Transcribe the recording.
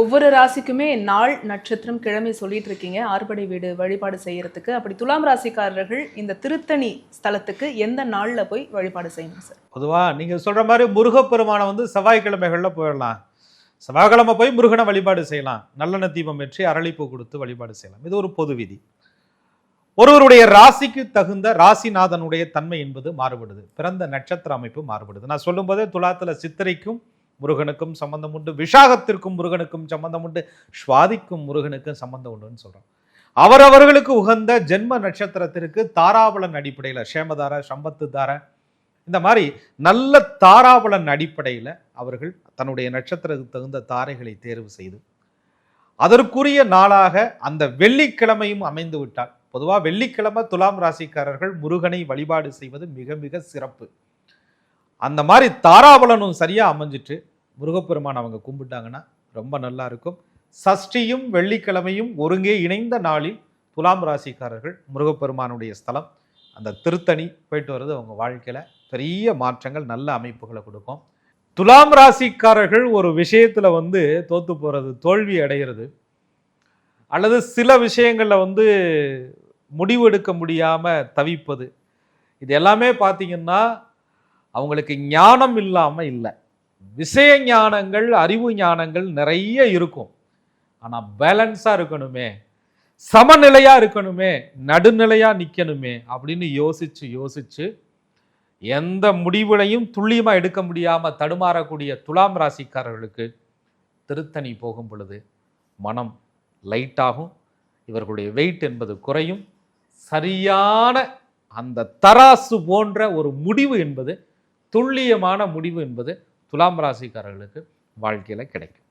ஒவ்வொரு ராசிக்குமே நாள் நட்சத்திரம் கிழமை சொல்லிட்டு இருக்கீங்க ஆறுபடை வீடு வழிபாடு செய்யறதுக்கு. அப்படி துலாம் ராசிக்காரர்கள் இந்த திருத்தணி ஸ்தலத்துக்கு எந்த நாள்ல போய் வழிபாடு செய்யணும் சார்? பொதுவா நீங்க சொல்ற மாதிரி முருகப்பெருமானை செவ்வாய்க்கிழமைகள்ல போயிடலாம். செவ்வாய்க்கிழமை போய் முருகனை வழிபாடு செய்யலாம். நல்லெண்ணெய் தீபம் ஏற்றி அரளிப்பூ கொடுத்து வழிபாடு செய்யலாம். இது ஒரு பொது விதி. ஒருவருடைய ராசிக்கு தகுந்த ராசிநாதனுடைய தன்மை என்பது மாறுபடுது. பிறந்த நட்சத்திர அமைப்பு மாறுபடுது. நான் சொல்லும் போதே துலாத்துல சித்திரைக்கும் முருகனுக்கும் சம்பந்தம் உண்டு, விஷாகத்திற்கும் முருகனுக்கும் சம்பந்தம் உண்டு, சுவாதிக்கும் முருகனுக்கும் சம்பந்தம் உண்டுன்னு சொல்றோம். அவரவர்களுக்கு உகந்த ஜென்ம நட்சத்திரத்திற்கு தாராபலன் அடிப்படையில் சேமதார சம்பத்துதார இந்த மாதிரி நல்ல தாராபலன் அடிப்படையில் அவர்கள் தன்னுடைய நட்சத்திரத்துக்கு தகுந்த தாரைகளை தேர்வு செய்து அதற்குரிய நாளாக அந்த வெள்ளிக்கிழமையும் அமைந்து விட்டால், பொதுவாக வெள்ளிக்கிழமை துலாம் ராசிக்காரர்கள் முருகனை வழிபாடு செய்வது மிக மிக சிறப்பு. அந்த மாதிரி தாராபலனும் சரியா அமைஞ்சிட்டு முருகப்பெருமான் அவங்க கும்பிட்டாங்கன்னா ரொம்ப நல்லா இருக்கும். சஷ்டியும் வெள்ளிக்கிழமையும் ஒருங்கே இணைந்த நாளில் துலாம் ராசிக்காரர்கள் முருகப்பெருமானுடைய ஸ்தலம் அந்த திருத்தணி போயிட்டு வர்றது அவங்க வாழ்க்கையில பெரிய மாற்றங்கள் நல்ல அமைப்புகளை கொடுக்கும். துலாம் ராசிக்காரர்கள் ஒரு விஷயத்துல தோத்து போறது, தோல்வி அடைகிறது, அல்லது சில விஷயங்கள்ல முடிவெடுக்க முடியாம தவிப்பது, இது எல்லாமே பார்த்தீங்கன்னா அவங்களுக்கு ஞானம் இல்லாம இல்லை. விஷய ஞானங்கள் அறிவு ஞானங்கள் நிறைய இருக்கும். ஆனா பேலன்ஸா இருக்கணுமே, சமநிலையா இருக்கணுமே, நடுநிலையா நிக்கணுமே அப்படின்னு யோசிச்சு யோசிச்சு எந்த முடிவுலையும் துல்லியமா எடுக்க முடியாம தடுமாறக்கூடிய துலாம் ராசிக்காரர்களுக்கு திருத்தணி போகும் பொழுது மனம் லைட்டாகும், இவர்களுடைய வெயிட் என்பது குறையும், சரியான அந்த தராசு போன்ற ஒரு முடிவு என்பது, துல்லியமான முடிவு என்பது துலாம் ராசிக்காரர்களுக்கு வாழ்க்கையில கிடைக்கும்.